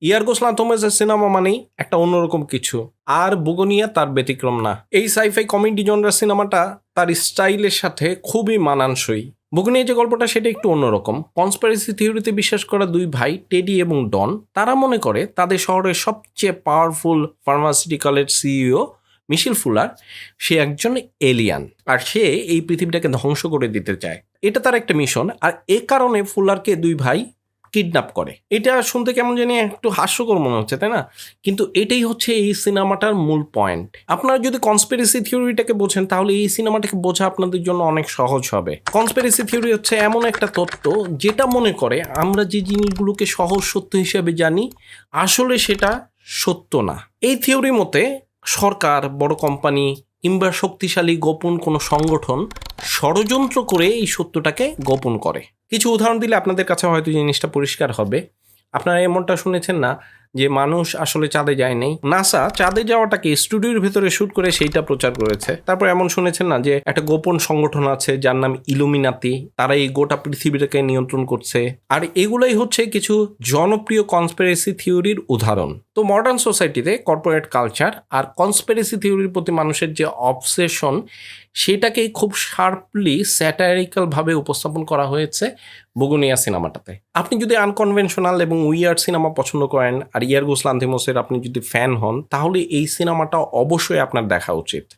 ইয়ার্গোস লান্থোমাসের cinema মানেই একটা অন্যরকম কিছু, আর বুগোনিয়া তার ব্যতিক্রম না। এই সাইফাই কমেডি জনরার সিনেমাটা তার স্টাইলের সাথে খুবই মানানসই। বুগোনিয়া যে গল্পটা সেটা একটু অন্যরকম। কনস্পিরেসি থিওরিতে বিশ্বাস করা দুই ভাই টেডি এবং ডন, তারা মনে করে তাদের শহরের সবচেয়ে পাওয়ারফুল ফার্মাসিউটিক্যালের সিইও মিশেল ফুলার, সে একজন এলিয়ান, আর সে এই পৃথিবীটাকে ধ্বংস করে দিতে চায়। এটা তার একটা মিশন, আর এ কারণে ফুলারকে দুই ভাই কিডন্যাপ করে। এটা শুনতে কেমন জানি একটু হাস্যকর মনে হচ্ছে, তাই না? কিন্তু এটাই হচ্ছে এই সিনেমাটার মূল পয়েন্ট। আপনারা যদি কনস্পিরেসি থিওরিটাকে বোঝেন তাহলে এই সিনেমাটাকে বোঝা আপনাদের জন্য অনেক সহজ হবে। কনস্পিরেসি থিওরি হচ্ছে এমন একটা তত্ত্ব যেটা মনে করে আমরা যে জিনিসগুলোকে সহজ সত্য হিসেবে জানি আসলে সেটা সত্য না। এই থিওরি মতে সরকার, বড় কোম্পানি কিংবা শক্তিশালী গোপন কোনো সংগঠন ষড়যন্ত্র করে এই সত্যটাকে গোপন করে। কিছু উদাহরণ দিলে আপনাদের কাছে হয়তো জিনিসটা পরিষ্কার হবে। আপনারা এমনটা শুনেছেন না যে মানুষ আসলে চাঁদে যায় নাই, নাসা চাঁদে যাওয়াটাকে স্টুডিওর ভেতরে শুট করে সেইটা প্রচার করেছে। তারপর এমন শুনেছেন না যে একটা গোপন সংগঠন আছে যার নাম ইলুমিনাতি, তারা এই গোটা পৃথিবীটাকে নিয়ন্ত্রণ করছে। আর এগুলাই হচ্ছে কিছু জনপ্রিয় কনস্পিরেসি থিওরির উদাহরণ। তো মডার্ন সোসাইটিতে কর্পোরেট কালচার আর কনস্পিরেসি থিওরির প্রতি মানুষের যে অবসেশন, সেটাকেই খুব শার্পলি স্যাটারিক্যাল ভাবে উপস্থাপন করা হয়েছে বুগোনিয়া সিনেমাটাতে। আপনি যদি আনকনভেনশনাল এবং উইয়ার্ড সিনেমা পছন্দ করেন আর ইয়ার্গোস লান্থিমোসের আপনি যদি ফ্যান হন, তাহলে এই সিনেমাটা অবশ্যই আপনার দেখা উচিত।